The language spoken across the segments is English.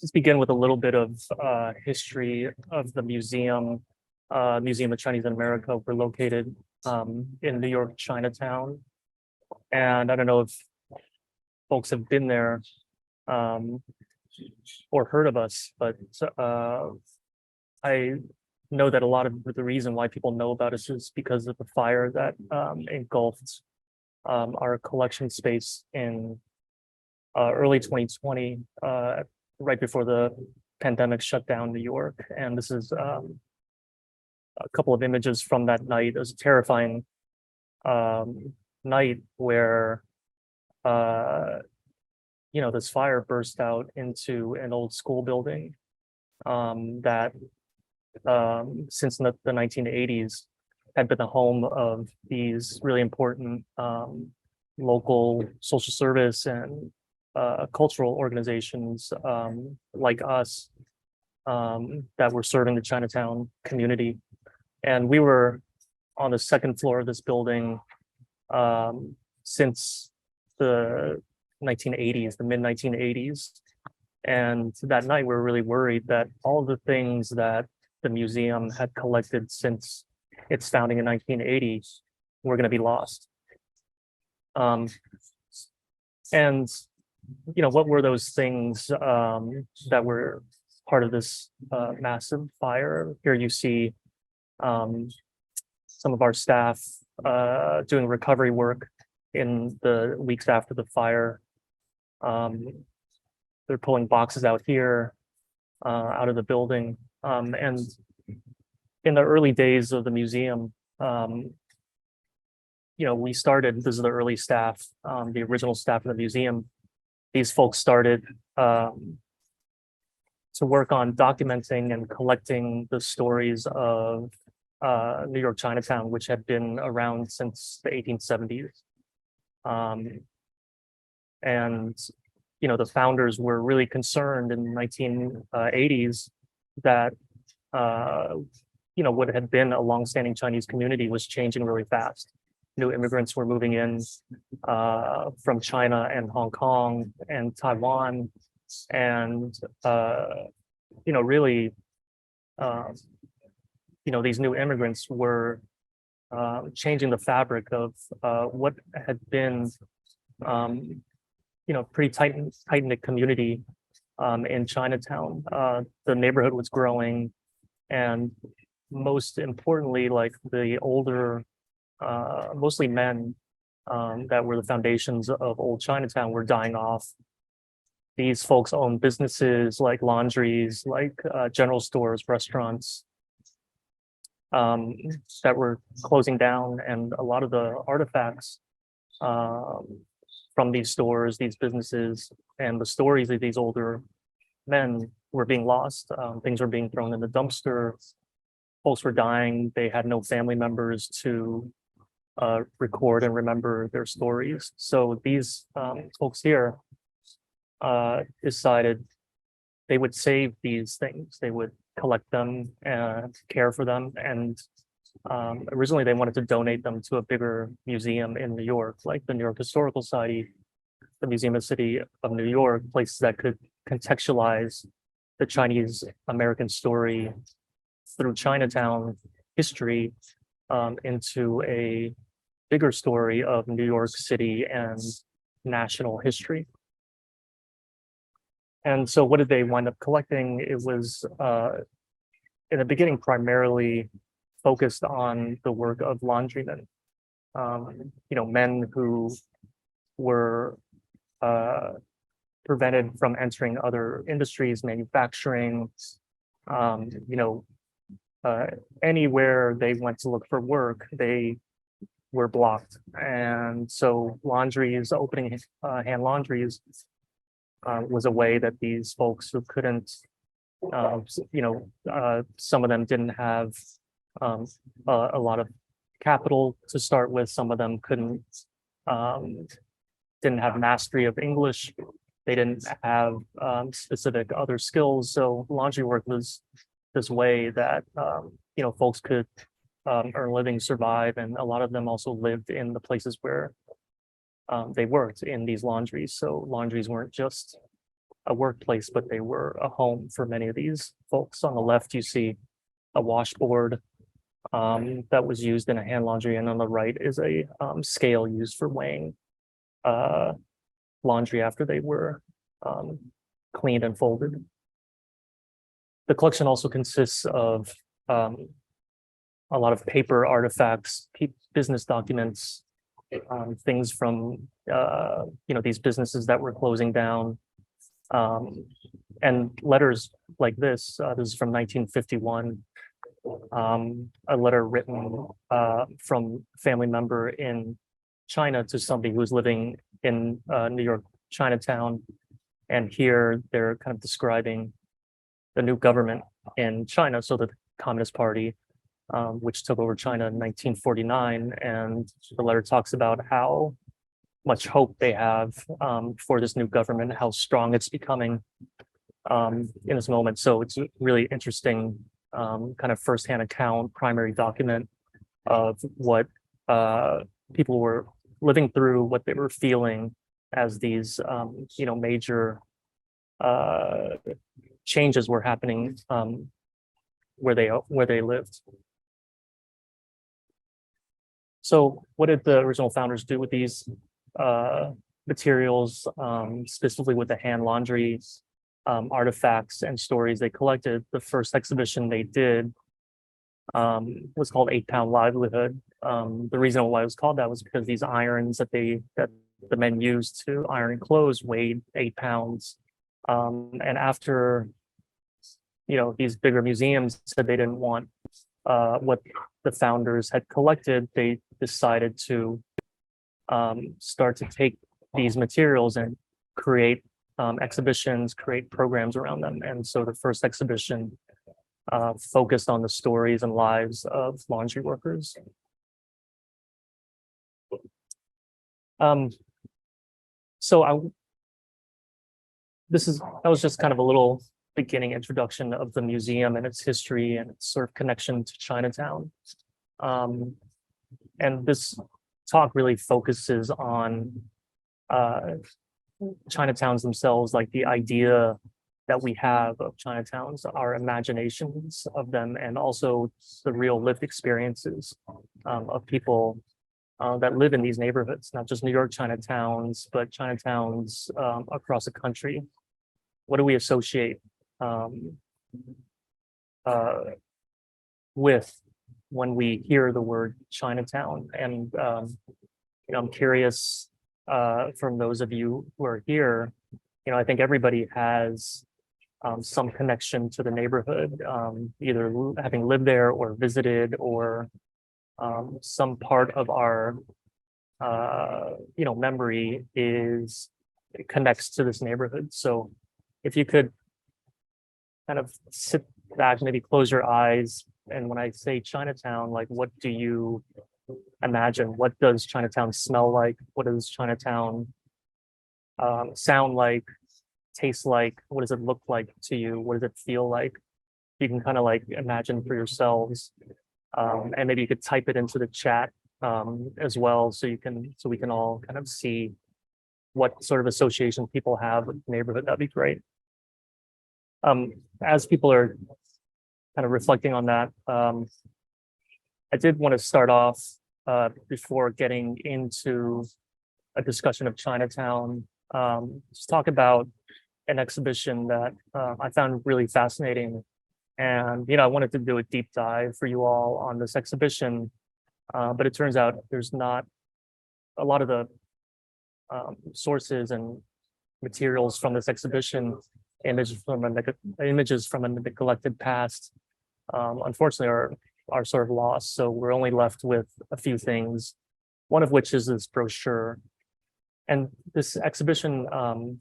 just begin with a little bit of history of the museum. Museum of Chinese in America. We're located in New York Chinatown, and I don't know if folks have been there or heard of us, but I know that a lot of the reason why people know about us is because of the fire that engulfed our collection space in early 2020, right before the pandemic shut down New York. And this is a couple of images from that night. It was a terrifying night where this fire burst out into an old school building that since the 1980s had been the home of these really important local social service and cultural organizations like us that were serving the Chinatown community. And we were on the second floor of this building since the 1980s, the mid 1980s. And that night, we were really worried that all the things that the museum had collected since its founding in 1980 were going to be lost. And what were those things that were part of this massive fire? Here you see some of our staff doing recovery work in the weeks after the fire. They're pulling boxes out here, out of the building. And in the early days of the museum, we started, this is the early staff, the original staff of the museum. These folks started to work on documenting and collecting the stories of New York Chinatown, which had been around since the 1870s. And the founders were really concerned in the 1980s that what had been a longstanding Chinese community was changing really fast. New immigrants were moving in from China and Hong Kong and Taiwan, and really, these new immigrants were changing the fabric of what had been, pretty tight-knit community in Chinatown. The neighborhood was growing, and most importantly, like the older, mostly men that were the foundations of old Chinatown were dying off. These folks owned businesses like laundries, like general stores, restaurants that were closing down, and a lot of the artifacts from these stores, these businesses, and the stories of these older men were being lost. Things were being thrown in the dumpster. Folks were dying. They had no family members to record and remember their stories. So these folks here decided they would save these things. They would collect them and care for them. And originally they wanted to donate them to a bigger museum in New York, like the New York Historical Society, the Museum of the City of New York, places that could contextualize the Chinese American story through Chinatown history into a bigger story of New York City and national history. And so what did they wind up collecting? It was, in the beginning, primarily focused on the work of laundrymen, men who were prevented from entering other industries, manufacturing, anywhere they went to look for work, they were blocked. And so laundries, opening hand laundries, was a way that these folks who couldn't, some of them didn't have a lot of capital to start with. Some of them didn't have mastery of English. They didn't have specific other skills. So laundry work was this way that, folks could earn a living, survive. And a lot of them also lived in the places where they worked in these laundries. So laundries weren't just a workplace, but they were a home for many of these folks. On the left, you see a washboard that was used in a hand laundry, and on the right is a scale used for weighing laundry after they were cleaned and folded. The collection also consists of a lot of paper artifacts, business documents, things from these businesses that were closing down, and letters like this. This is from 1951. A letter written from a family member in China to somebody who was living in New York Chinatown. And here they're kind of describing the new government in China, so the Communist Party, which took over China in 1949. And the letter talks about how much hope they have for this new government, how strong it's becoming in this moment. So it's a really interesting kind of firsthand account, primary document of what people were living through, what they were feeling as these major changes were happening where they lived. So what did the original founders do with these materials, specifically with the hand laundry artifacts and stories they collected? The first exhibition they did was called 8-Pound Livelihood. The reason why it was called that was because these irons that the men used to iron clothes weighed 8 pounds. And after these bigger museums said they didn't want what the founders had collected, they decided to start to take these materials and create exhibitions, create programs around them. And so the first exhibition focused on the stories and lives of laundry workers. That was just kind of a little beginning introduction of the museum and its history and its sort of connection to Chinatown. And this talk really focuses on Chinatowns themselves, like the idea that we have of Chinatowns, our imaginations of them, and also the real lived experiences of people that live in these neighborhoods, not just New York Chinatowns, but Chinatowns across the country. What do we associate with when we hear the word Chinatown? And I'm curious from those of you who are here, I think everybody has some connection to the neighborhood, either having lived there or visited, or some part of our memory connects to this neighborhood. So if you could kind of sit back, maybe close your eyes, and when I say Chinatown, like, what do you imagine? What does Chinatown smell like? What does Chinatown sound like, taste like? What does it look like to you? What does it feel like? You can kind of like imagine for yourselves, and maybe you could type it into the chat as well, so we can all kind of see what sort of association people have with the neighborhood. That'd be great. As people are kind of reflecting on that, I did want to start off before getting into a discussion of Chinatown, just talk about an exhibition that I found really fascinating. And, I wanted to do a deep dive for you all on this exhibition, but it turns out there's not a lot of the sources and materials from this exhibition, images from a neglected past, unfortunately are sort of lost. So we're only left with a few things, one of which is this brochure. And this exhibition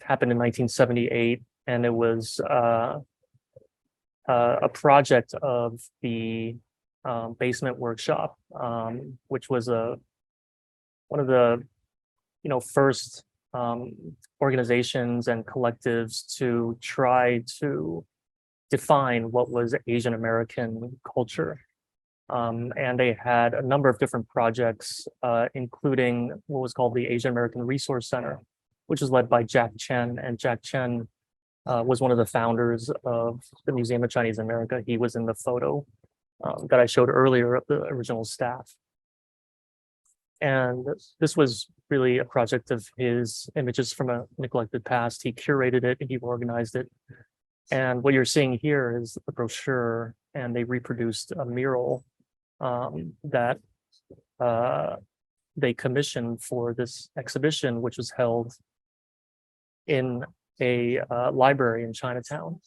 happened in 1978, and it was a project of the basement workshop, which was one of the first organizations and collectives to try to define what was Asian American culture. And they had a number of different projects, including what was called the Asian American Resource Center, which is led by Jack Chen. And Jack Chen was one of the founders of the Museum of Chinese America. He was in the photo that I showed earlier of the original staff. And this was really a project of his, images from a neglected past. He curated it, he organized it. And what you're seeing here is the brochure, and they reproduced a mural that they commissioned for this exhibition, which was held in a library in Chinatown.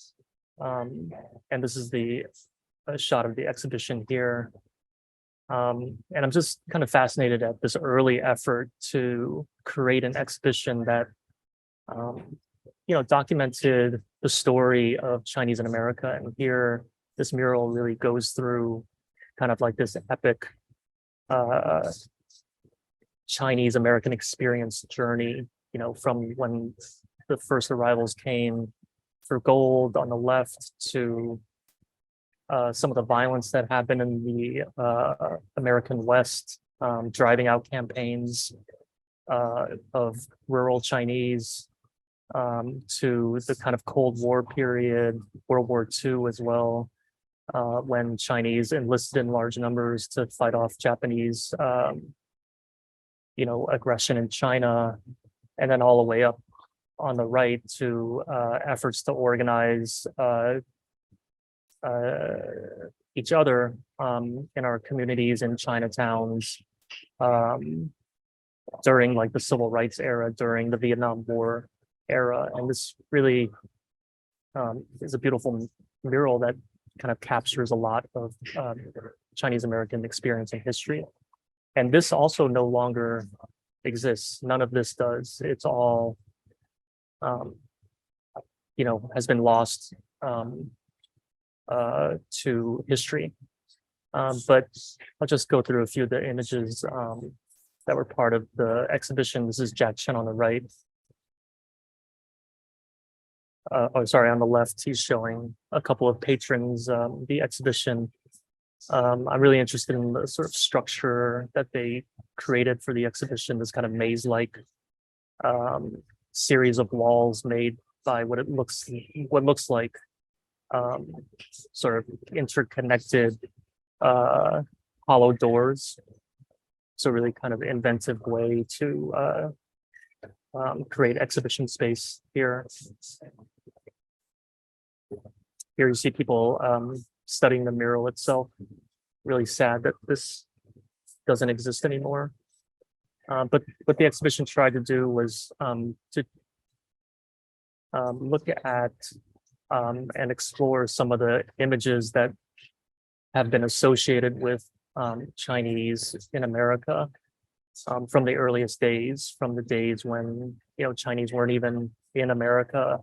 And this is the shot of the exhibition here. And I'm just kind of fascinated at this early effort to create an exhibition that, documented the story of Chinese in America. And here, this mural really goes through kind of like this epic Chinese American experience journey, from when the first arrivals came for gold on the left to some of the violence that happened in the American West, driving out campaigns of rural Chinese, to the kind of Cold War period, World War II as well, when Chinese enlisted in large numbers to fight off Japanese, aggression in China, and then all the way up on the right to efforts to organize each other in our communities and Chinatowns during like the civil rights era, during the Vietnam War era. And this really is a beautiful mural that kind of captures a lot of Chinese American experience and history. And this also no longer exists. None of this does. It's all, has been lost to history. But I'll just go through a few of the images that were part of the exhibition. This is Jack Chen on the right. On the left, he's showing a couple of patrons, the exhibition. I'm really interested in the sort of structure that they created for the exhibition, this kind of maze-like series of walls made by what looks like sort of interconnected hollow doors. So really kind of inventive way to create exhibition space here. Here you see people studying the mural itself. Really sad that this doesn't exist anymore. But what the exhibition tried to do was to look at and explore some of the images that have been associated with Chinese in America from the earliest days, from the days when Chinese weren't even in America,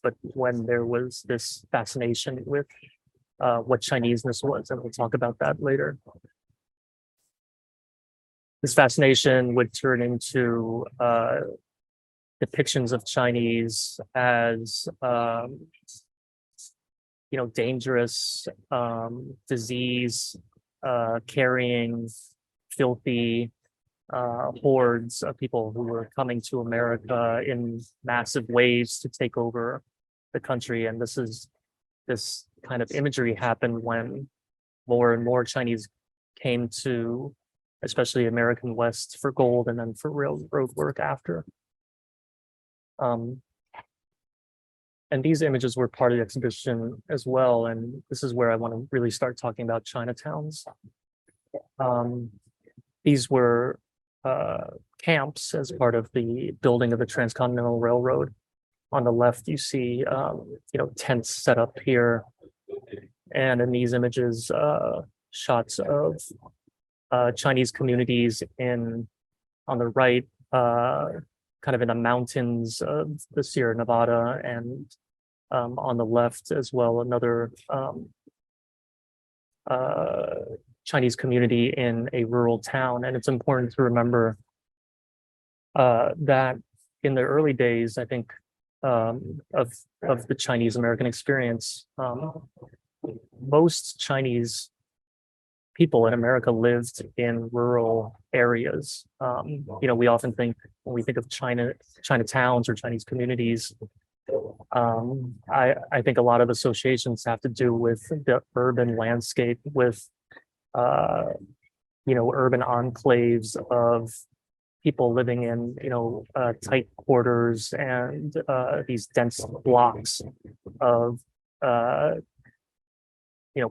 but when there was this fascination with what Chineseness was, and we'll talk about that later. This fascination would turn into depictions of Chinese as dangerous, disease carrying, filthy hordes of people who were coming to America in massive waves to take over the country. And this kind of imagery happened when more and more Chinese came to, especially American West, for gold and then for railroad work after. And these images were part of the exhibition as well. And this is where I want to really start talking about Chinatowns. These were camps as part of the building of the Transcontinental Railroad. On the left, you see, tents set up here. And in these images, shots of Chinese communities on the right, kind of in the mountains of the Sierra Nevada, and on the left as well, another Chinese community in a rural town. And it's important to remember that in the early days, I think, of the Chinese American experience, most Chinese people in America lived in rural areas. We often think, when we think of Chinatowns or Chinese communities, I think a lot of associations have to do with the urban landscape, with uh, urban enclaves of people living in, tight quarters and these dense blocks of, uh,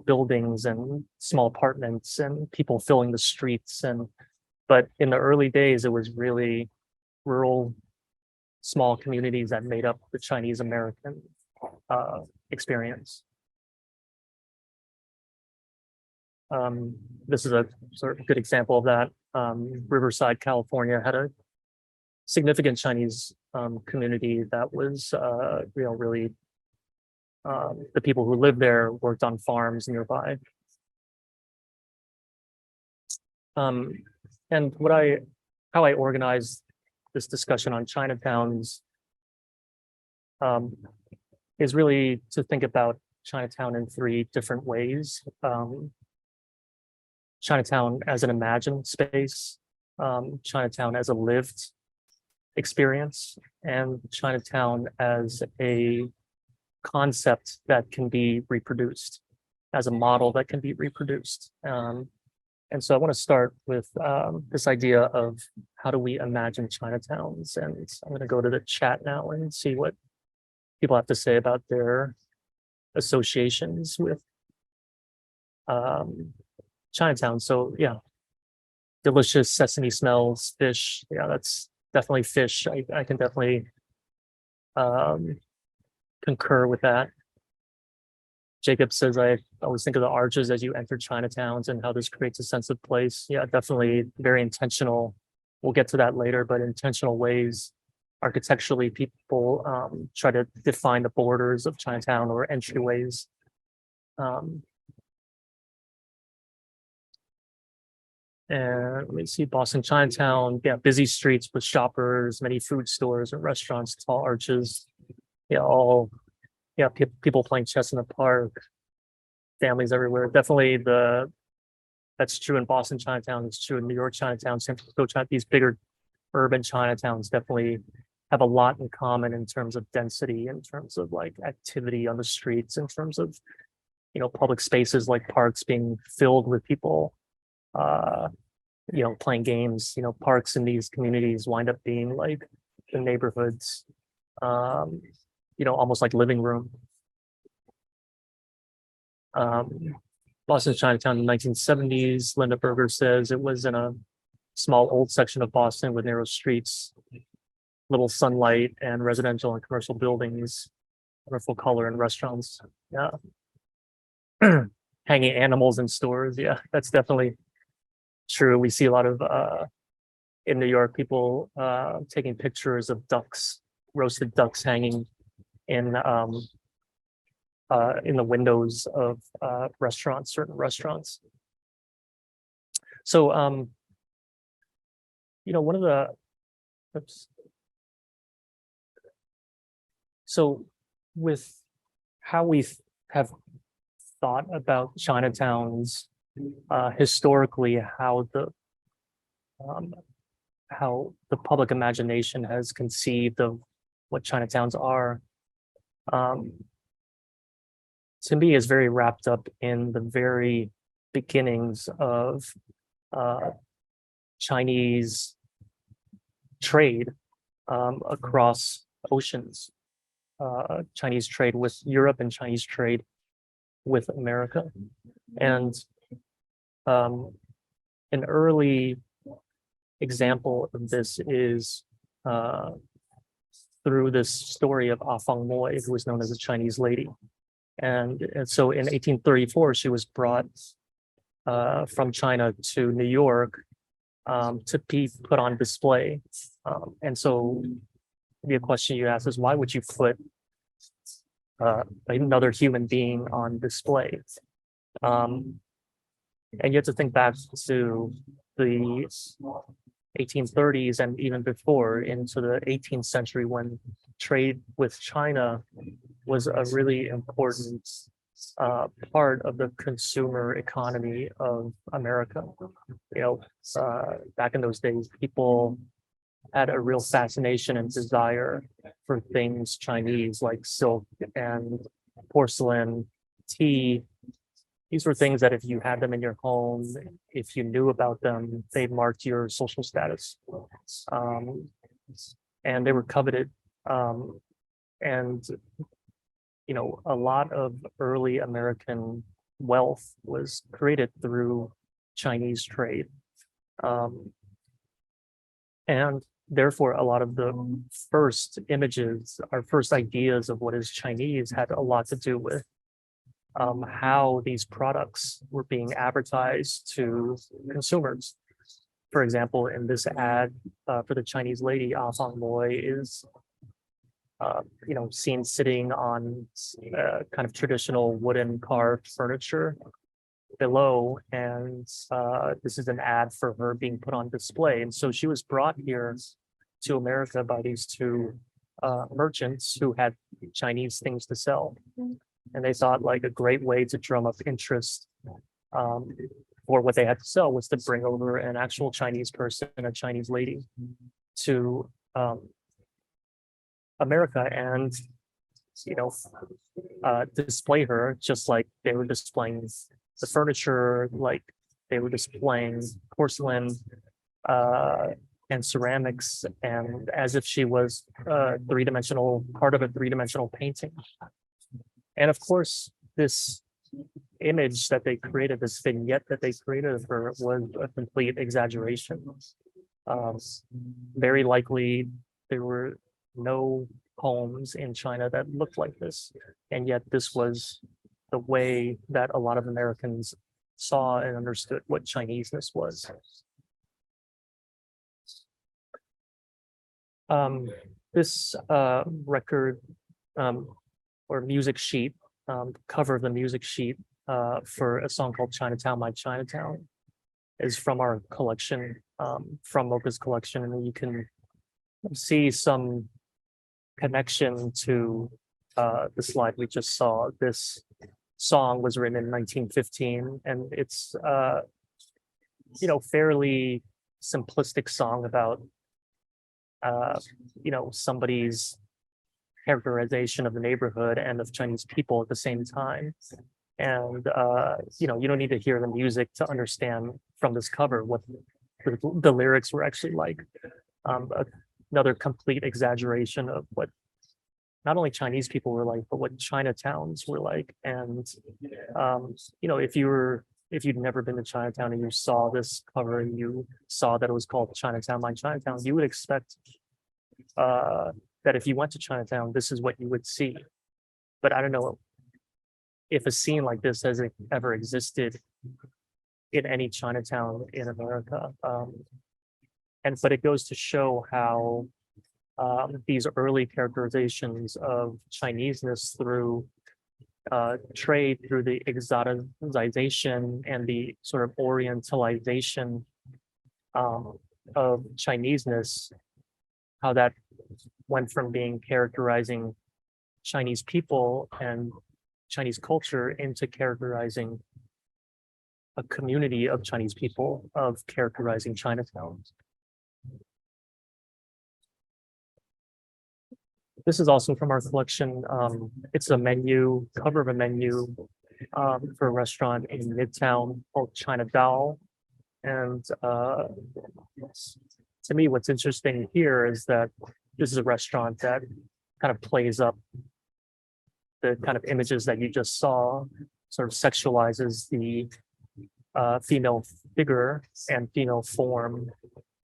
buildings and small apartments and people filling the streets. But in the early days, it was really rural, small communities that made up the Chinese American experience. This is a sort of good example of that. Riverside, California had a significant Chinese community that was, really the people who lived there worked on farms nearby. And how I organized this discussion on Chinatowns is really to think about Chinatown in three different ways. Chinatown as an imagined space, Chinatown as a lived experience, and Chinatown as a concept that can be reproduced, as a model that can be reproduced. And so I want to start with this idea of how do we imagine Chinatowns? And I'm going to go to the chat now and see what people have to say about their associations with Chinatown. So yeah, delicious sesame smells, fish. Yeah, that's definitely fish. I can definitely concur with that. Jacob says, I always think of the arches as you enter Chinatowns and how this creates a sense of place. Yeah, definitely very intentional. We'll get to that later, but intentional ways. Architecturally, people try to define the borders of Chinatown or entryways. And let me see, Boston Chinatown, yeah, busy streets with shoppers, many food stores and restaurants, tall arches. Yeah, people playing chess in the park, families everywhere. Definitely that's true in Boston Chinatown. It's true in New York Chinatown, San Francisco Chinatown. These bigger urban Chinatowns definitely have a lot in common in terms of density, in terms of like activity on the streets, in terms of, public spaces like parks being filled with people, playing games. Parks in these communities wind up being like the neighborhoods, almost like living room. Boston Chinatown in the 1970s, Linda Berger says it was in a small old section of Boston with narrow streets, little sunlight, and residential and commercial buildings, wonderful color and restaurants. Yeah. Hanging animals in stores. Yeah, that's definitely true. We see a lot of in New York, people taking pictures of ducks, roasted ducks hanging in the windows of restaurants, certain restaurants. So, one of the, oops. So with how we have thought about Chinatowns historically, how the public imagination has conceived of what Chinatowns are, to me is very wrapped up in the very beginnings of Chinese trade across oceans, Chinese trade with Europe and Chinese trade with America. And an early example of this is through this story of Ah Feng Moi, who was known as a Chinese lady. And so in 1834, she was brought from China to New York to be put on display. And so the question you ask is, why would you put another human being on display? And you have to think back to the 1830s and even before into the 18th century, when trade with China was a really important part of the consumer economy of America. Back in those days, people had a real fascination and desire for things Chinese, like silk and porcelain, tea. These were things that if you had them in your home, if you knew about them, they marked your social status. Um, and they were coveted. And a lot of early American wealth was created through Chinese trade. Um, and therefore, a lot of the first images, our first ideas of what is Chinese had a lot to do with how these products were being advertised to consumers. For example, in this ad for the Chinese lady, Ah Fang Loi is seen sitting on kind of traditional wooden carved furniture below, and this is an ad for her being put on display. And so she was brought here to America by these two merchants who had Chinese things to sell. And they thought like a great way to drum up interest for what they had to sell was to bring over an actual Chinese person, a Chinese lady, to America and display her just like they were displaying the furniture, like they were displaying porcelain and ceramics, and as if she was a three-dimensional part of a three-dimensional painting. And of course, this image that they created, this vignette that they created of her, was a complete exaggeration. Very likely, there were no homes in China that looked like this, and yet this was the way that a lot of Americans saw and understood what Chineseness was. This record or music sheet, cover of the music sheet for a song called Chinatown My Chinatown is from our collection, from MOCA's collection, and you can see some connection to the slide we just saw. This song was written in 1915, and it's fairly simplistic song about somebody's characterization of the neighborhood and of Chinese people at the same time. And you don't need to hear the music to understand from this cover what the lyrics were actually like. Another complete exaggeration of what not only Chinese people were like, but what Chinatowns were like. And if you'd never been to Chinatown and you saw this cover and you saw that it was called Chinatown My Chinatown, you would expect that if you went to Chinatown, this is what you would see. But I don't know if a scene like this has ever existed in any Chinatown in America. But it goes to show how these early characterizations of Chineseness through trade, through the exoticization and the sort of orientalization of Chineseness, how that went from being characterizing Chinese people and Chinese culture into characterizing a community of Chinese people, of characterizing Chinatown. This is also from our collection. It's a menu, cover of a menu for a restaurant in Midtown called Chinatown. And to me, what's interesting here is that this is a restaurant that kind of plays up the kind of images that you just saw, sort of sexualizes the female figure and female form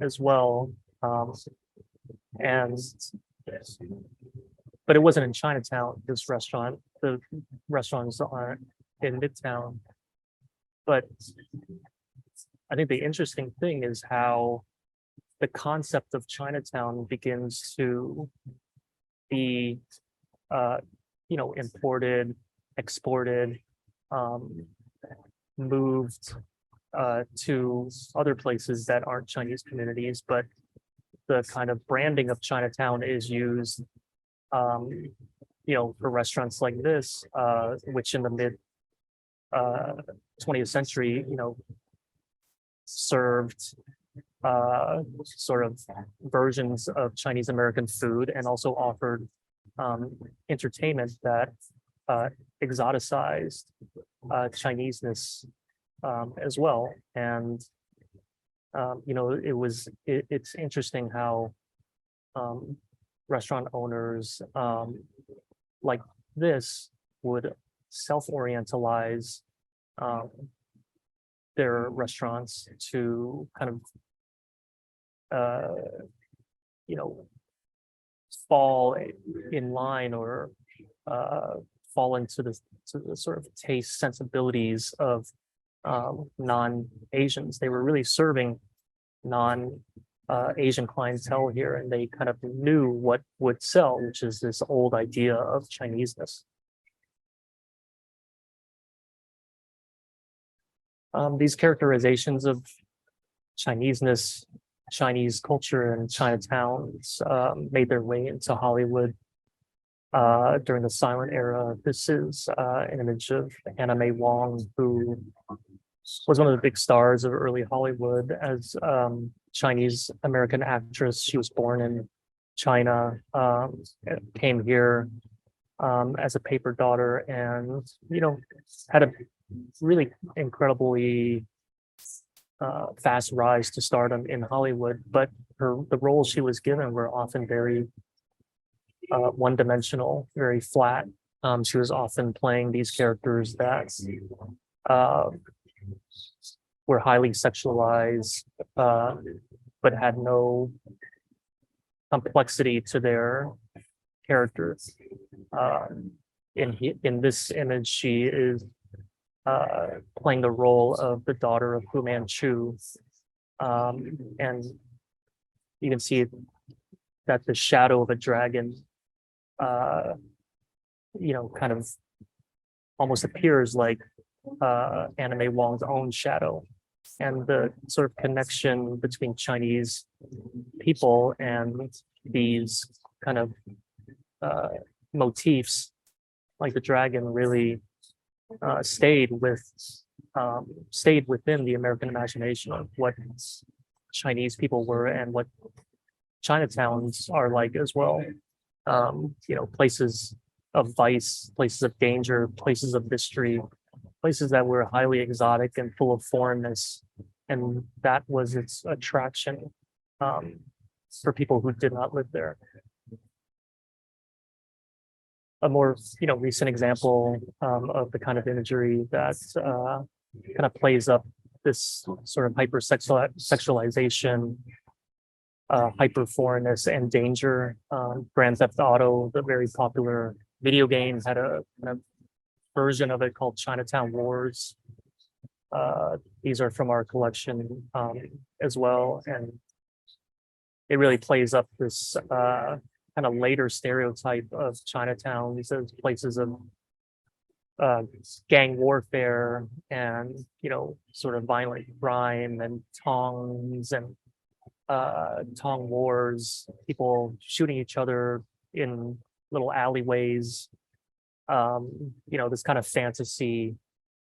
as well. But it wasn't in Chinatown, this restaurant. The restaurants are in Midtown. But I think the interesting thing is how the concept of Chinatown begins to be, imported, exported, moved to other places that aren't Chinese communities, but the kind of branding of Chinatown is used, for restaurants like this, which in the mid 20th century, served sort of versions of Chinese American food, and also offered entertainment that exoticized Chineseness as well. And it's interesting how restaurant owners like this would self-orientalize their restaurants to kind of fall in line, or fall into the sort of taste sensibilities of non-Asians. They were really serving non-Asian clientele here, and they kind of knew what would sell, which is this old idea of Chineseness. These characterizations of Chineseness, Chinese culture, and Chinatowns made their way into Hollywood during the silent era. This is an image of Anna May Wong, who was one of the big stars of early Hollywood as Chinese American actress. She was born in China, came here as a paper daughter, and had a really incredibly fast rise to stardom in Hollywood. But the roles she was given were often very one-dimensional, very flat. She was often playing these characters that were highly sexualized, but had no complexity to their characters. In this image, she is playing the role of the daughter of Fu Manchu, and you can see that the shadow of a dragon, kind of almost appears like Anna May Wong's own shadow, and the sort of connection between Chinese people and these kind of motifs, like the dragon, really stayed within the American imagination of what Chinese people were and what Chinatowns are like as well. Places of vice, places of danger, places of mystery, places that were highly exotic and full of foreignness, and that was its attraction for people who did not live there. A more recent example of the kind of imagery that kind of plays up this sort of hypersexualization, hyper foreignness, and danger. Grand Theft Auto, the very popular video game, had a kind of version of it called Chinatown Wars. These are from our collection as well, and it really plays up this kind of later stereotype of Chinatowns as places of gang warfare and sort of violent crime and tongs and tong wars, people shooting each other in little alleyways. This kind of fantasy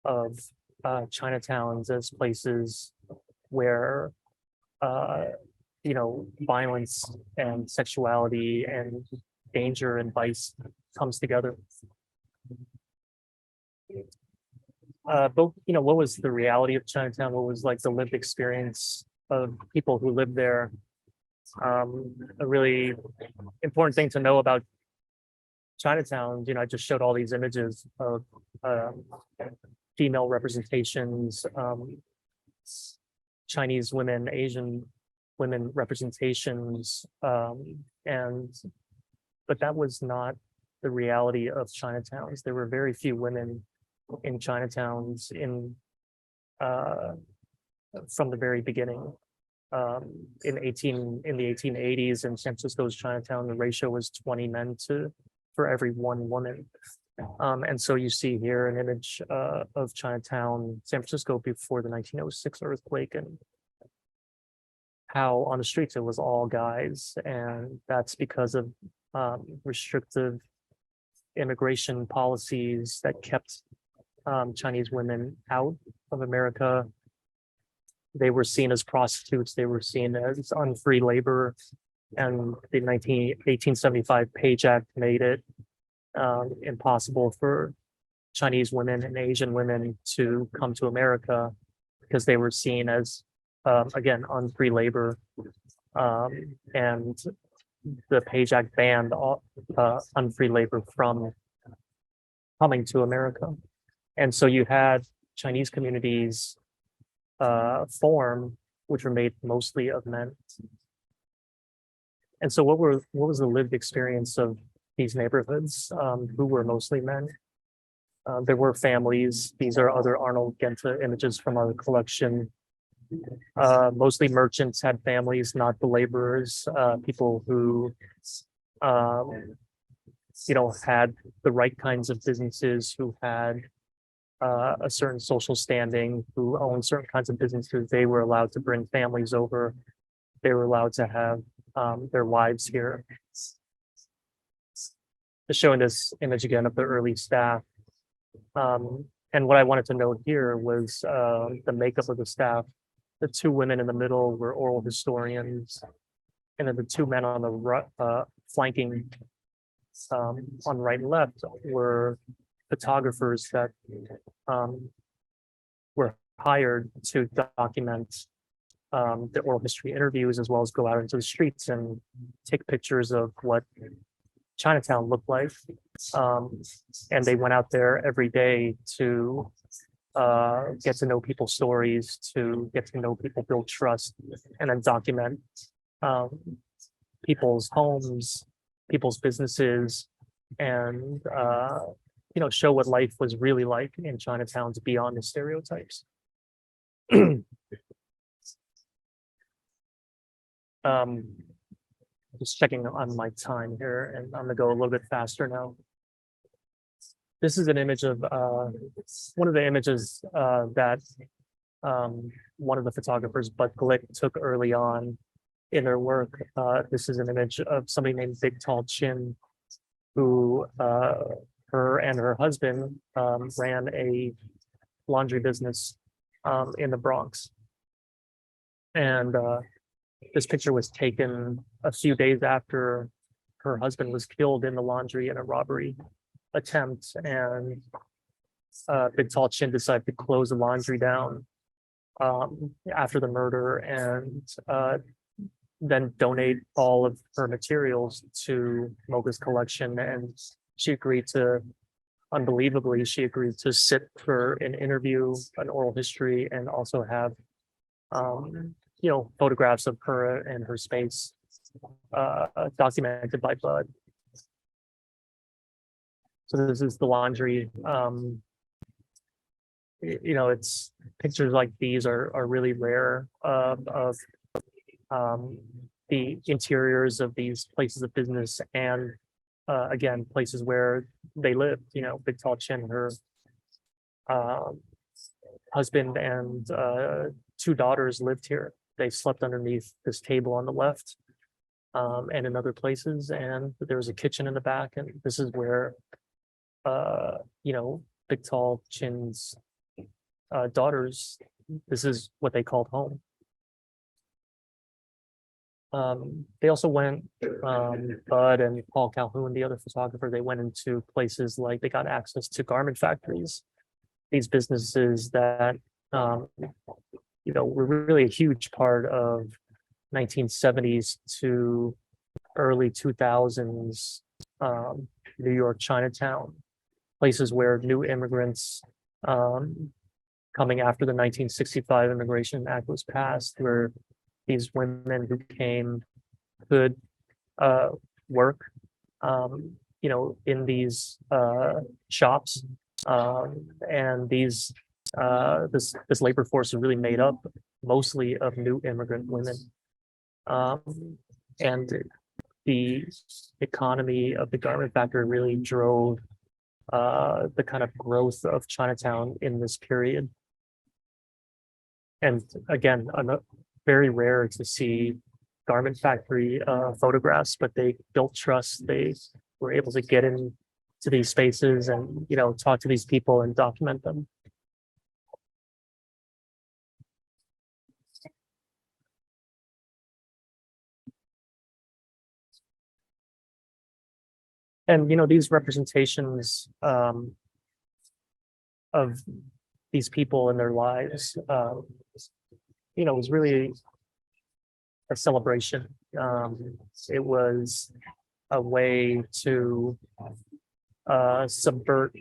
of Chinatowns as places where violence and sexuality and danger and vice comes together. But what was the reality of Chinatown? What was like the lived experience of people who lived there? A really important thing to know about Chinatown, I just showed all these images of female representations, Chinese women, Asian women representations, but that was not the reality of Chinatowns. There were very few women in Chinatowns from the very beginning. In the 1880s in San Francisco's Chinatown, the ratio was 20 men for every one woman. And so you see here an image of Chinatown, San Francisco, before the 1906 earthquake, and how on the streets it was all guys. And that's because of restrictive immigration policies that kept Chinese women out of America. they were seen as prostitutes. They were seen as unfree labor. And the 1875 Page Act made it impossible for Chinese women and Asian women to come to America because they were seen as, again, unfree labor. And the Page Act banned all unfree labor from coming to America. And so you had Chinese communities form, which were made mostly of men. And so what was the lived experience of these neighborhoods, who were mostly men? There were families. These are other Arnold Genta images from our collection. Mostly merchants had families, not the laborers, people who, had the right kinds of businesses, who had a certain social standing, who owned certain kinds of businesses. They were allowed to bring families over. They were allowed to have their wives here. Just showing this image again of the early staff. And what I wanted to note here was the makeup of the staff. The two women in the middle were oral historians, and then the two men on the right, flanking on right and left were photographers that were hired to document the oral history interviews, as well as go out into the streets and take pictures of what Chinatown looked like. And they went out there every day to get to know people's stories, to get to know people, build trust, and then document people's homes, people's businesses, and show what life was really like in Chinatowns beyond the stereotypes. Just checking on my time here, and I'm gonna go a little bit faster now. This is an image of one of the images that one of the photographers, Bud Glick, took early on in their work. This is an image of somebody named Big Tall Chin, who her and her husband ran a laundry business in the Bronx. And this picture was taken a few days after her husband was killed in the laundry in a robbery attempt, and Big Tall Chin decided to close the laundry down after the murder, and then donate all of her materials to MOCA's collection. And she agreed to, unbelievably, she agreed to sit for an interview, an oral history, and also have photographs of her and her space documented by Bud. So this is the laundry. It's pictures like these are really rare of the interiors of these places of business, and again, places where they lived. Big Tall Chin, her husband and two daughters lived here. They slept underneath this table on the left, and in other places, and there was a kitchen in the back, and this is where Big Tall Chin's daughters, this is what they called home. They also went, Bud and Paul Calhoun, the other photographer, they went into places like, they got access to garment factories, these businesses that were really a huge part of 1970s to early 2000s New York Chinatown, places where new immigrants coming after the 1965 Immigration Act was passed, where these women who came could work in these shops, and these this labor force is really made up mostly of new immigrant women, and the economy of the garment factory really drove the kind of growth of Chinatown in this period. And again, very rare to see garment factory photographs, but they built trust. They were able to get into these spaces and talk to these people and document them. And these representations of these people in their lives, was really a celebration. It was a way to subvert,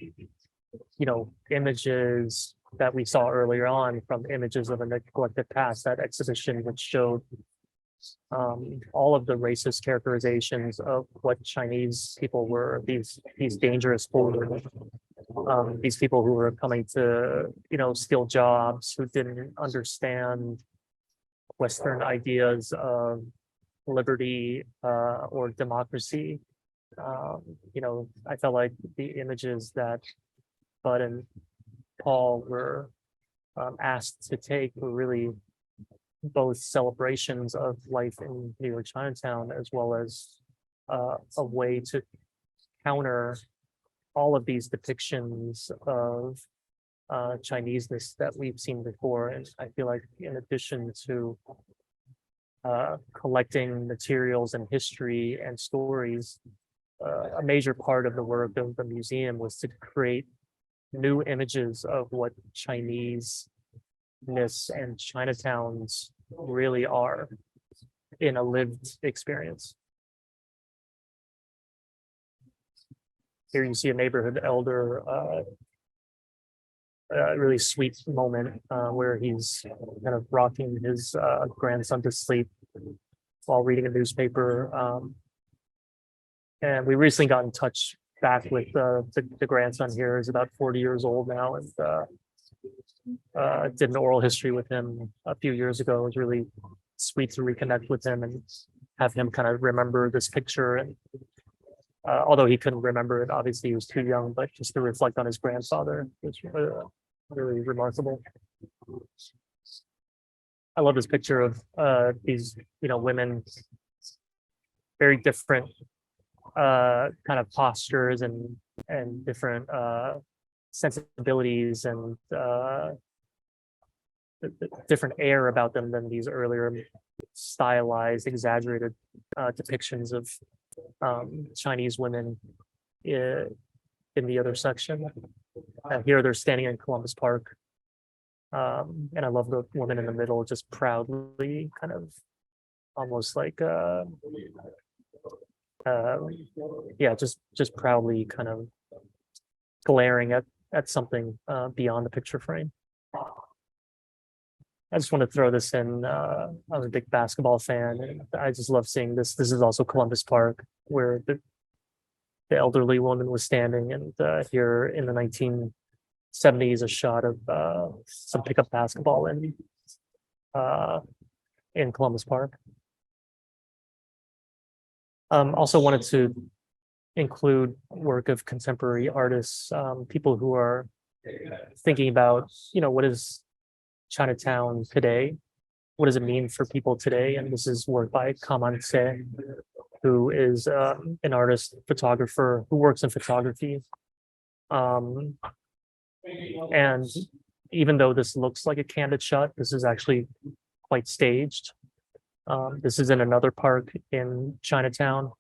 images that we saw earlier on from images of a neglected past. That exhibition, which showed all of the racist characterizations of what Chinese people were, these dangerous foreigners, these people who were coming to, steal jobs, who didn't understand Western ideas of liberty or democracy. I felt like the images that Bud and Paul were asked to take were really both celebrations of life in New York Chinatown, as well as a way to counter all of these depictions of Chineseness that we've seen before. And I feel like in addition to collecting materials and history and stories, a major part of the work of the museum was to create new images of what Chineseness and Chinatowns really are in a lived experience. Here you see a neighborhood elder, a really sweet moment where he's kind of rocking his grandson to sleep while reading a newspaper. And we recently got in touch back with the grandson here. Is about 40 years old now, and did an oral history with him a few years ago. It was really sweet to reconnect with him and have him kind of remember this picture. And although he couldn't remember it, obviously he was too young, but just to reflect on his grandfather was really remarkable. I love this picture of these, women, very different kind of postures and different sensibilities and different air about them than these earlier stylized, exaggerated depictions of Chinese women in the other section. Here they're standing in Columbus Park. And I love the woman in the middle, just proudly, kind of almost like just proudly kind of glaring at something beyond the picture frame. I just want to throw this in. I'm a big basketball fan, and I just love seeing this. This is also Columbus Park, where the elderly woman was standing, and here in the 1970s, a shot of some pickup basketball in Columbus Park. Also wanted to include work of contemporary artists, people who are thinking about, what is Chinatown today? What does it mean for people today? And this is work by Kaman Se, who is an artist, photographer, who works in photography. And even though this looks like a candid shot, this is actually quite staged. This is in another park in Chinatown,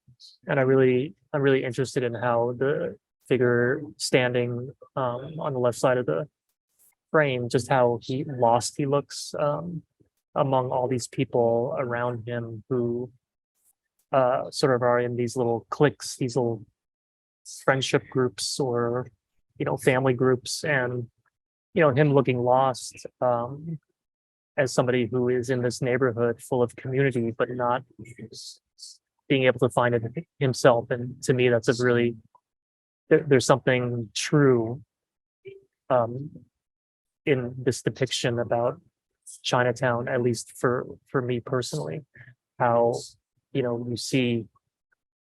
and I'm really interested in how the figure standing on the left side of the frame, just how lost he looks among all these people around him who sort of are in these little cliques, these little friendship groups or family groups, and him looking lost as somebody who is in this neighborhood full of community, but not being able to find it himself. And to me, that's a really, there's something true in this depiction about Chinatown, at least for me personally, how you see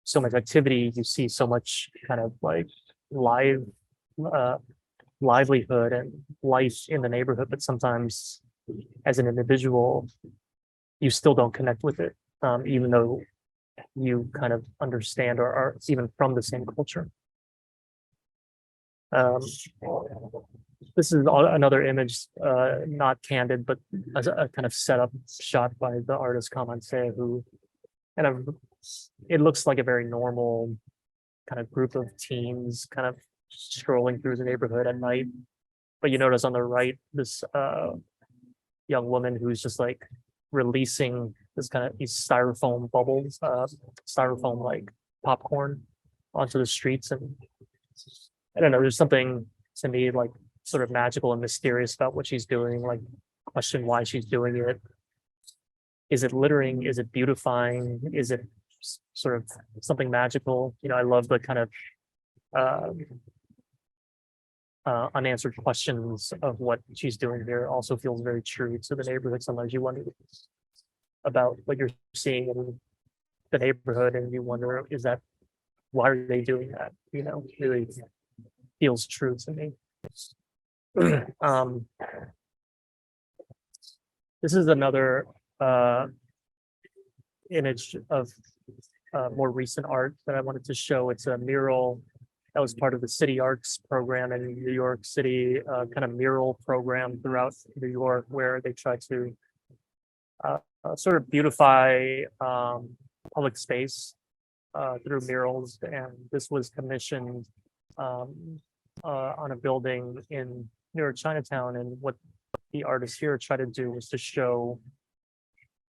so much activity, you see so much kind of like livelihood and life in the neighborhood, but sometimes as an individual, you still don't connect with it, even though you kind of understand or are even from the same culture. This is another image, not candid, but a kind of setup shot by the artist Kaman Se, who kind of, it looks like a very normal kind of group of teens kind of strolling through the neighborhood at night. But you notice on the right, this young woman who's just like releasing this kind of these styrofoam bubbles, styrofoam like popcorn onto the streets. And I don't know, there's something to me like sort of magical and mysterious about what she's doing, like question why she's doing it. Is it littering? Is it beautifying? Is it sort of something magical? You know, I love the kind of unanswered questions of what she's doing here. Also feels very true to the neighborhood. Sometimes you wonder about what you're seeing in the neighborhood, and you wonder, is that, why are they doing that? You know, really feels true to me. This is another image of more recent art that I wanted to show. It's a mural that was part of the City Arts program in New York City, kind of mural program throughout New York, where they try to sort of beautify public space through murals. And this was commissioned on a building in New York Chinatown. And what the artists here tried to do was to show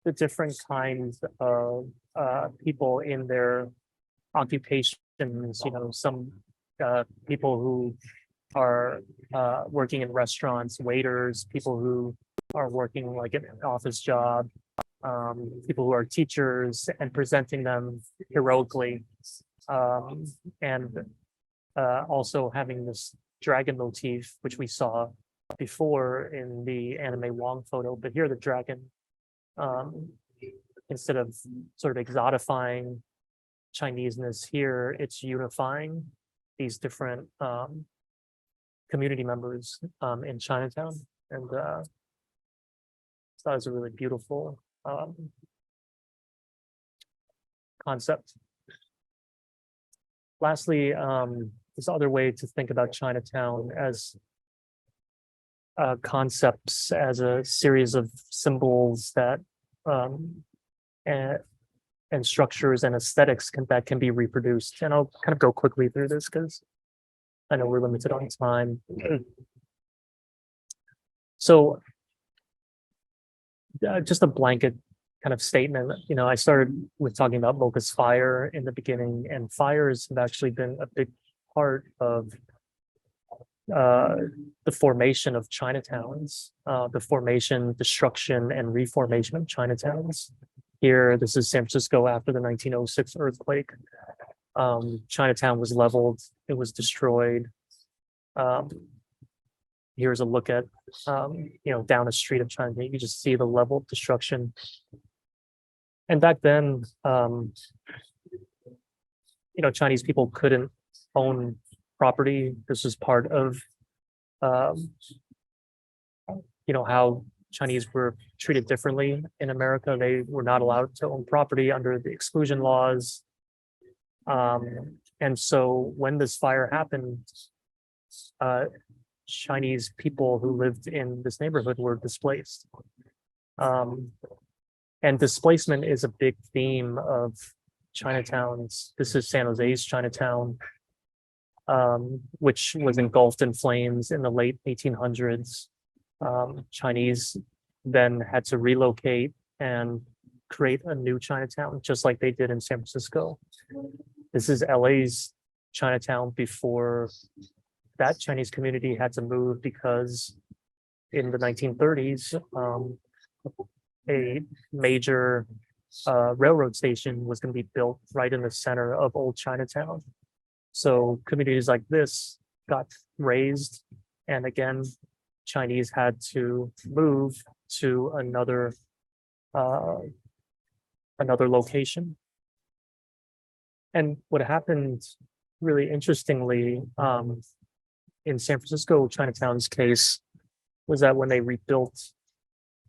the different kinds of people in their occupations. You know, some people who are working in restaurants, waiters, people who are working like an office job, people who are teachers, and presenting them heroically, and also having this dragon motif, which we saw before in the anime Wong photo. But here the dragon, instead of sort of exotifying Chineseness, here it's unifying these different community members in Chinatown. And so that was a really beautiful concept. Lastly, this other way to think about Chinatown as concepts, as a series of symbols that and structures and aesthetics that can be reproduced. And I'll kind of go quickly through this because I know we're limited on time. So just a blanket kind of statement. You know, I started with talking about MOCA's fire in the beginning, and fires have actually been a big part of the formation of Chinatowns, the formation, destruction, and reformation of Chinatowns. Here, this is San Francisco after the 1906 earthquake. Chinatown was leveled, it was destroyed. Here's a look at, you know, down the street of Chinatown. You can just see the level of destruction. And back then, you know, Chinese people couldn't own property. This was part of, you know, how Chinese were treated differently in America. They were not allowed to own property under the exclusion laws. And so when this fire happened, Chinese people who lived in this neighborhood were displaced. And displacement is a big theme of Chinatowns. This is San Jose's Chinatown, which was engulfed in flames in the late 1800s. Chinese then had to relocate and create a new Chinatown, just like they did in San Francisco. This is LA's Chinatown before that Chinese community had to move, because in the 1930s, a major railroad station was going to be built right in the center of old Chinatown. So communities like this got raised, and again, Chinese had to move to another location. And what happened really interestingly in San Francisco Chinatown's case was that when they rebuilt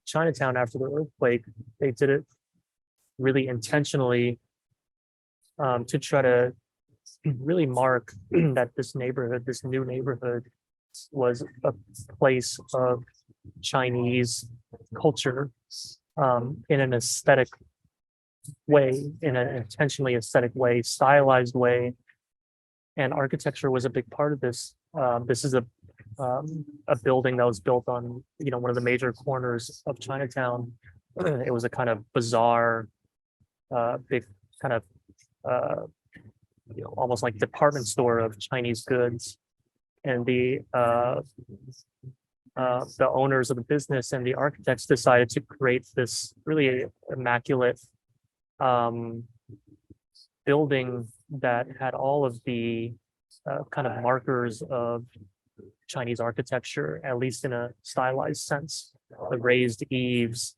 Chinatown after the earthquake, they did it really intentionally to try to really mark that this neighborhood, this new neighborhood, was a place of Chinese culture in an aesthetic way, in an intentionally aesthetic way, stylized way, And architecture was a big part of this. This is a building that was built on, one of the major corners of Chinatown. It was a kind of bizarre, big kind of, almost like department store of Chinese goods. And the owners of the business and the architects decided to create this really immaculate building that had all of the kind of markers of Chinese architecture, at least in a stylized sense. The raised eaves,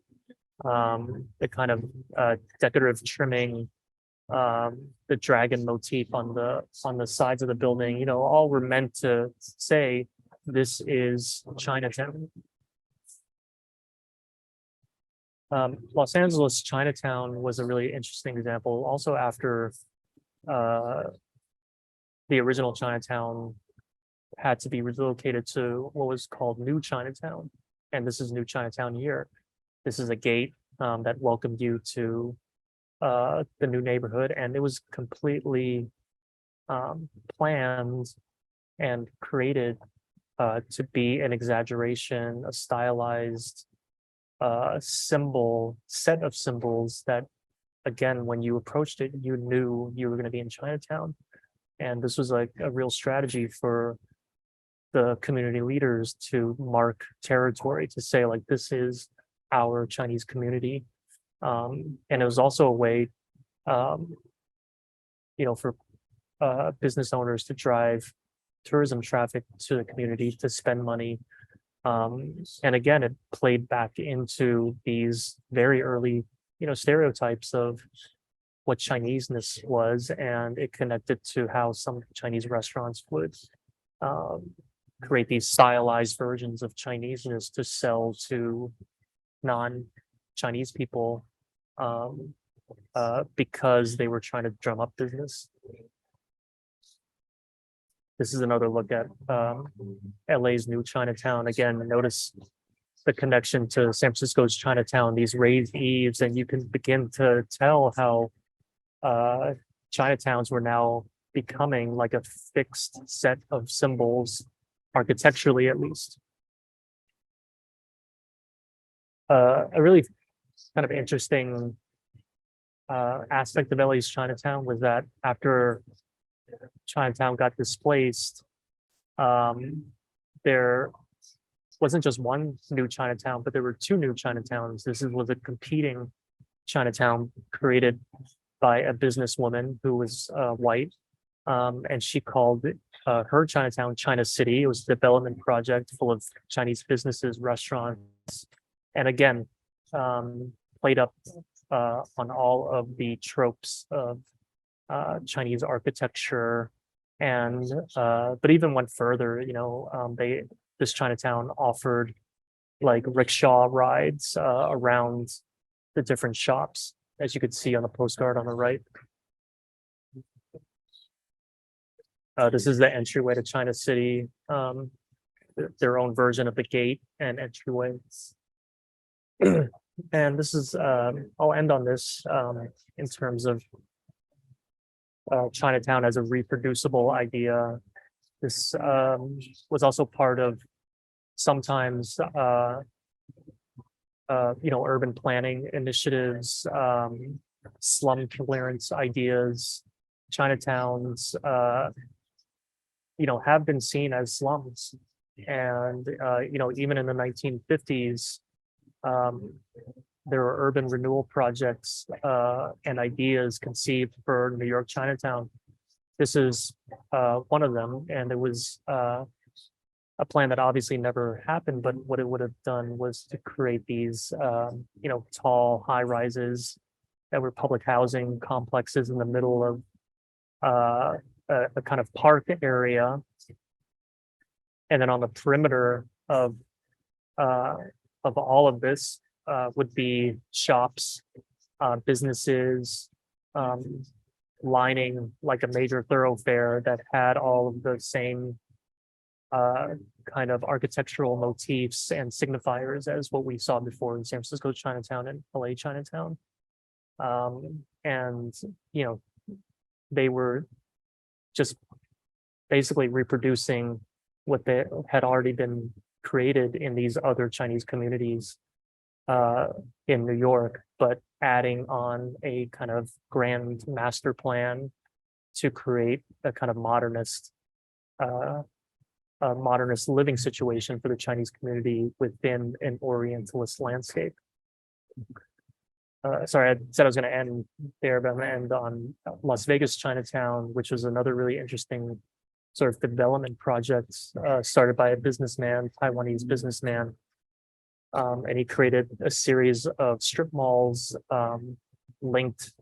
the kind of decorative trimming, the dragon motif on the sides of the building, all were meant to say this is Chinatown. Los Angeles Chinatown was a really interesting example. Also, after the original Chinatown had to be relocated to what was called New Chinatown, and this is New Chinatown here. This is a gate that welcomed you to the new neighborhood, and it was completely planned and created to be an exaggeration, a stylized set of symbols that, again, when you approached it, you knew you were going to be in Chinatown. And this was like a real strategy for the community leaders to mark territory, to say like, this is our Chinese community. And it was also a way, for business owners to drive tourism traffic to the community, to spend money. And again, it played back into these very early, stereotypes of what Chineseness was, and it connected to how some Chinese restaurants would create these stylized versions of Chineseness to sell to non-Chinese people because they were trying to drum up business. This is another look at LA's New Chinatown. Again, notice the connection to San Francisco's Chinatown, these raised eaves, and you can begin to tell how Chinatowns were now becoming like a fixed set of symbols, architecturally at least. A really kind of interesting aspect of LA's Chinatown was that after Chinatown got displaced, there wasn't just one new Chinatown, but there were two new Chinatowns. This was a competing Chinatown created by a businesswoman who was white, and she called it, her Chinatown China City. It was a development project full of Chinese businesses, restaurants, and again, played up on all of the tropes of Chinese architecture, and but even went further. This Chinatown offered like rickshaw rides around the different shops, as you could see on the postcard on the right. This is the entryway to China City, their own version of the gate and entryway. And this is, I'll end on this in terms of Chinatown as a reproducible idea. This was also part of sometimes, urban planning initiatives, slum clearance ideas. Chinatowns, have been seen as slums. And, even in the 1950s, there were urban renewal projects and ideas conceived for New York Chinatown. This is one of them, and it was a plan that obviously never happened, but what it would have done was to create these, tall high rises that were public housing complexes in the middle of a kind of park area. And then on the perimeter of all of this would be shops, businesses, lining like a major thoroughfare that had all of the same kind of architectural motifs and signifiers as what we saw before in San Francisco Chinatown and LA Chinatown. And they were just basically reproducing what they had already been created in these other Chinese communities in New York, but adding on a kind of grand master plan to create a kind of uh, modernist living situation for the Chinese community within an Orientalist landscape. Sorry, I said I was going to end there, but I'm going to end on Las Vegas Chinatown, which was another really interesting sort of development project started by a businessman, Taiwanese businessman. And he created a series of strip malls linked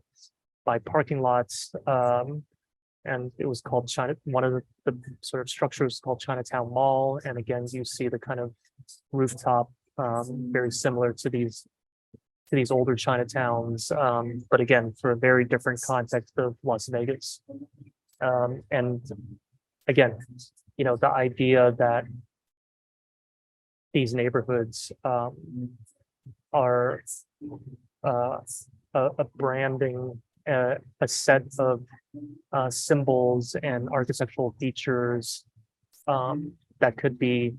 by parking lots. And it was called one of the sort of structures called Chinatown Mall. And again, you see the kind of rooftop very similar to these older Chinatowns, but again, for a very different context of Las Vegas. And again, the idea that these neighborhoods are a branding, a set of symbols and architectural features that could be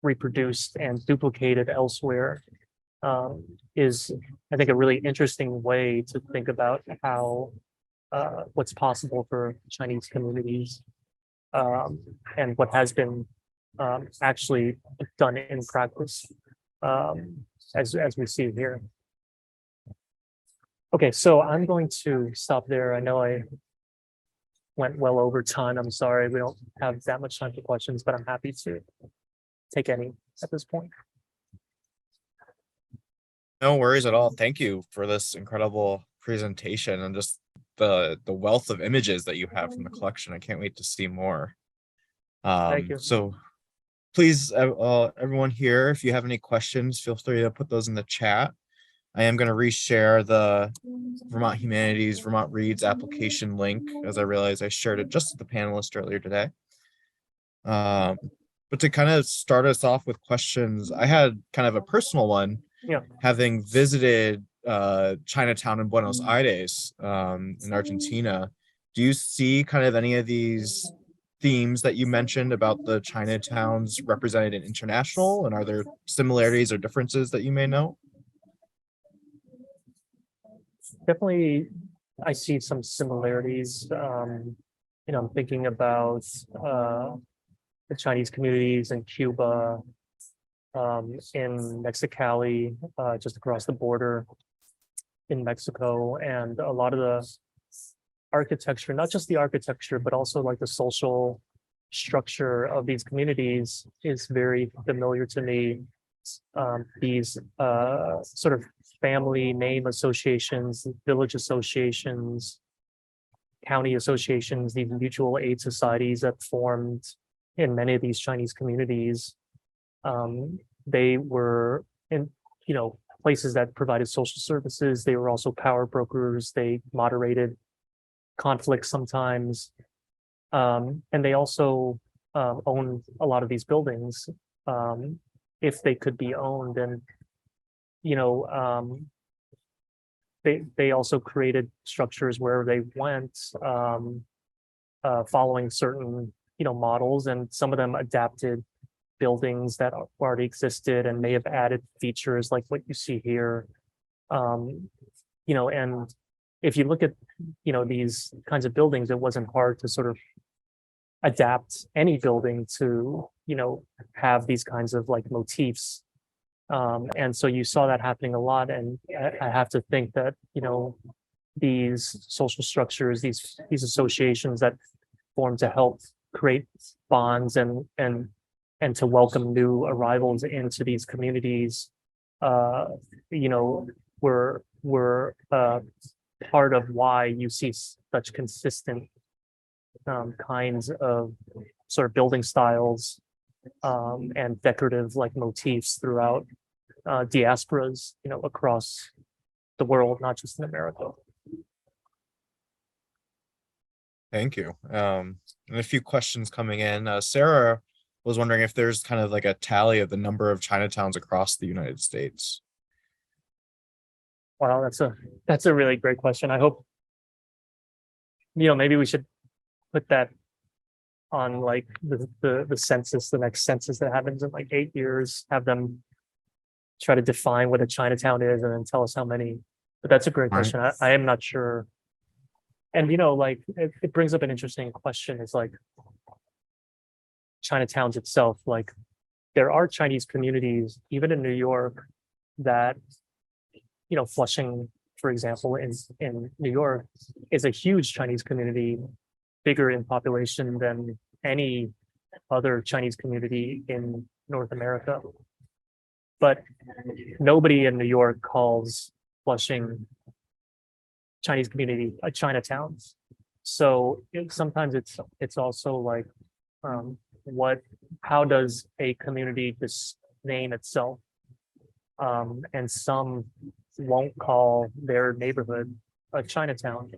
reproduced and duplicated elsewhere is, I think, a really interesting way to think about how what's possible for Chinese communities and what has been actually done in practice, as we see here. Okay, so I'm going to stop there. I know I went well over time. I'm sorry we don't have that much time for questions, but I'm happy to take any at this point. No worries at all. Thank you for this incredible presentation and just the wealth of images that you have from the collection. I can't wait to see more. Thank you. So please, everyone here, if you have any questions, feel free to put those in the chat. I am going to reshare the Vermont Humanities, Vermont Reads application link, as I realized I shared it just with the panelists earlier today. But to kind of start us off with questions, I had kind of a personal one. Yeah. Having visited Chinatown in Buenos Aires in Argentina, do you see kind of any of these themes that you mentioned about the Chinatowns represented in international, and are there similarities or differences that you may know? Definitely, I see some similarities. I'm thinking about the Chinese communities in Cuba, in Mexicali, just across the border in Mexico, and a lot of the architecture, not just the architecture, but also like the social structure of these communities is very familiar to me. These sort of family name associations, village associations, county associations, these mutual aid societies that formed in many of these Chinese communities. They were in, places that provided social services. They were also power brokers. They moderated conflicts sometimes. And they also owned a lot of these buildings if they could be owned. And, they also created structures where they went following certain, models, and some of them adapted buildings that already existed and may have added features like what you see here. And if you look at, these kinds of buildings, it wasn't hard to sort of adapt any building to, have these kinds of like motifs. And so you saw that happening a lot. And I have to think that, these social structures, these associations that form to help create bonds and to welcome new arrivals into these communities, were part of why you see such consistent kinds of sort of building styles and decorative like motifs throughout diasporas, across the world, not just in America. Thank you. And a few questions coming in. Sarah was wondering if there's kind of like a tally of the number of Chinatowns across the United States. Wow, that's a really great question. I hope, maybe we should put that on like the census, the next census that happens in like 8 years, have them try to define what a Chinatown is and then tell us how many. But that's a great Right. question. I am not sure. And like it brings up an interesting question. Is like Chinatowns itself, like there are Chinese communities, even in New York, that, Flushing, for example, in New York, is a huge Chinese community, bigger in population than any other Chinese community in North America. But nobody in New York calls Flushing Chinese community a Chinatown. So sometimes it's also like, how does a community just name itself? And some won't call their neighborhood a Chinatown.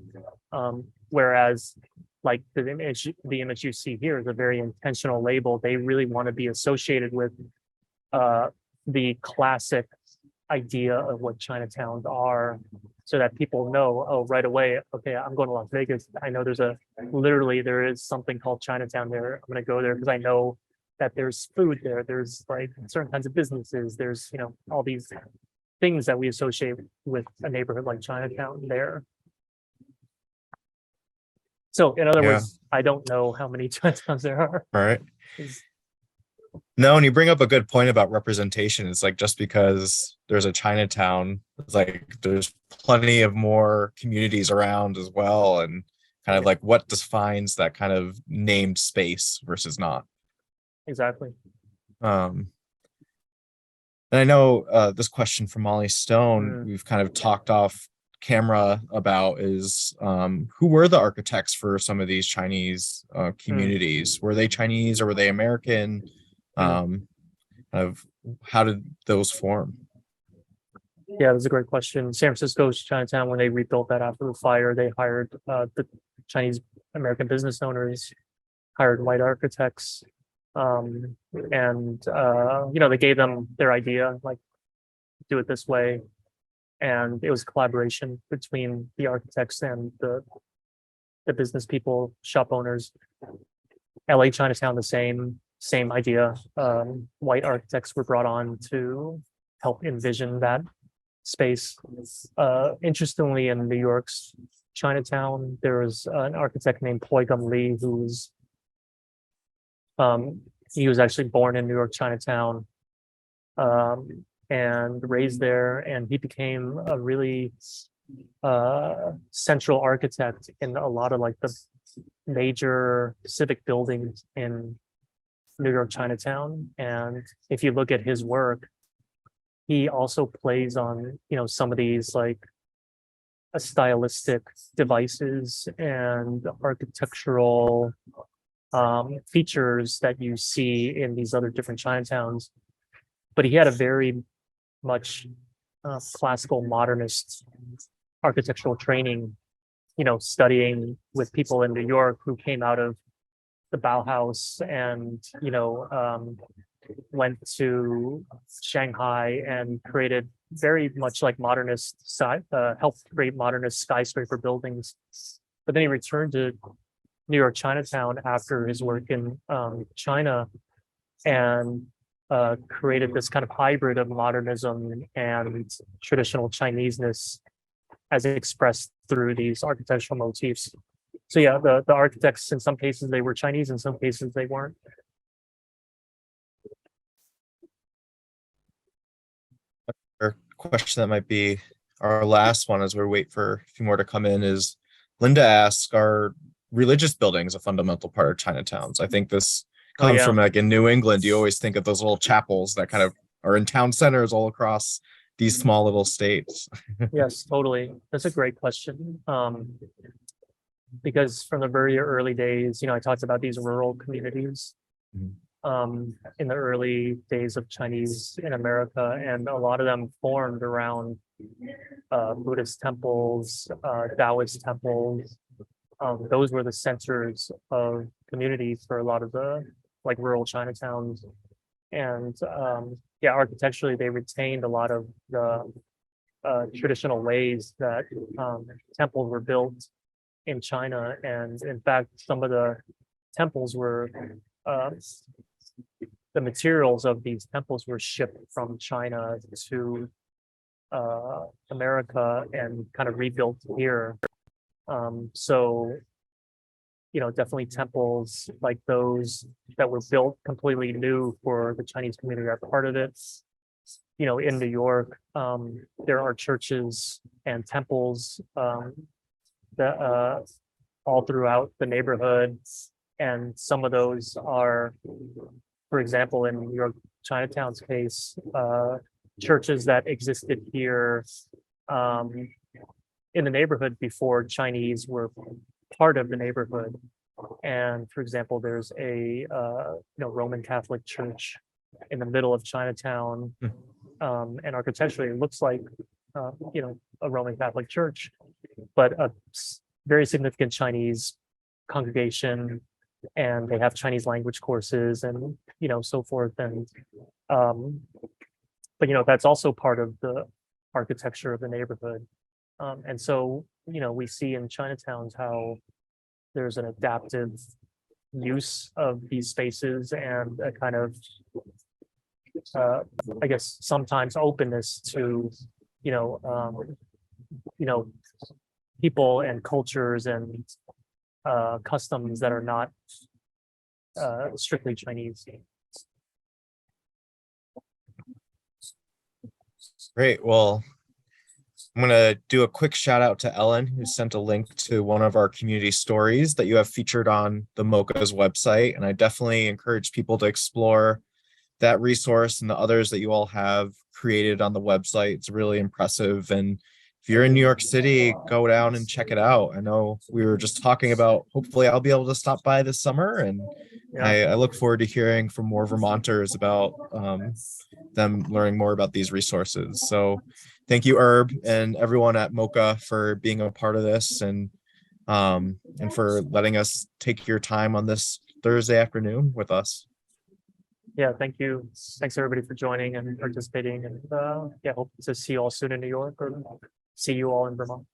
Whereas like the image you see here is a very intentional label. They really want to be associated with the classic idea of what Chinatowns are, so that people know, oh, right away, okay, I'm going to Las Vegas. I know there is something called Chinatown there. I'm going to go there because I know that there's food there. There's like certain kinds of businesses. There's, all these things that we associate with a neighborhood like Chinatown there. So in other words, I don't know how many Chinatowns there are. Right. No, and you bring up a good point about representation. It's like, just because there's a Chinatown, it's like there's plenty of more communities around as well, and kind of like what defines that kind of named space versus not. Exactly. And I know this question from Molly Stone, we've kind of talked off camera about, is who were the architects for some of these Chinese communities? Were they Chinese or were they American? Of how did those form? Yeah, that's a great question. San Francisco's Chinatown, when they rebuilt that after the fire, they hired the Chinese American business owners, hired white architects, and they gave them their idea, like, do it this way. And it was collaboration between the architects and the business people, shop owners. LA Chinatown, the same idea. White architects were brought on to help envision that space. Interestingly, in New York's Chinatown, there was an architect named Poi Gum Lee, he was actually born in New York Chinatown, and raised there, and he became a really central architect in a lot of like the major civic buildings in New York Chinatown. And if you look at his work, he also plays on, some of these like stylistic devices and architectural features that you see in these other different Chinatowns. But he had a very much classical modernist architectural training, studying with people in New York who came out of the Bauhaus and, went to Shanghai and created very much like modernist helped create modernist skyscraper buildings. But then he returned to New York Chinatown after his work in China, and created this kind of hybrid of modernism and traditional Chineseness as expressed through these architectural motifs. So yeah, the architects, in some cases they were Chinese, in some cases they weren't. Our question that might be our last one as we wait for a few more to come in is, Linda asks, are religious buildings a fundamental part of Chinatowns? I think this comes from like in New England, you always think of those little chapels that kind of are in town centers all across these small little states. Yes, totally. That's a great question. Because from the very early days, I talked about these rural communities in the early days of Chinese in America, and a lot of them formed around Buddhist temples, Taoist temples. Those were the centers of communities for a lot of the like rural Chinatowns. And architecturally, they retained a lot of the traditional ways that temples were built in China. And in fact, some of the temples were, uh, the materials of these temples were shipped from China to America and kind of rebuilt here. So, definitely temples like those that were built completely new for the Chinese community are part of it. In New York, there are churches and temples that all throughout the neighborhood, and some of those are, for example, in New York Chinatown's case, churches that existed here in the neighborhood before Chinese were part of the neighborhood. And for example, there's a Roman Catholic church in the middle of Chinatown, and architecturally it looks like a Roman Catholic church, but a very significant Chinese congregation, and they have Chinese language courses and so forth. And but that's also part of the architecture of the neighborhood. And so we see in Chinatowns how there's an adaptive use of these spaces and a kind of I guess sometimes openness to people and cultures and customs that are not strictly Chinese. Great. Well, I'm going to do a quick shout out to Ellen, who sent a link to one of our community stories that you have featured on the MOCA's website. And I definitely encourage people to explore that resource and the others that you all have created on the website. It's really impressive. And if you're in New York City, go down and check it out. I know we were just talking about, hopefully I'll be able to stop by this summer, and I look forward to hearing from more Vermonters about them learning more about these resources. So thank you, Herb, and everyone at MOCA for being a part of this, and for letting us take your time on this Thursday afternoon with us. Yeah, thank you. Thanks everybody for joining and participating, and hope to see you all soon in New York, or see you all in Vermont.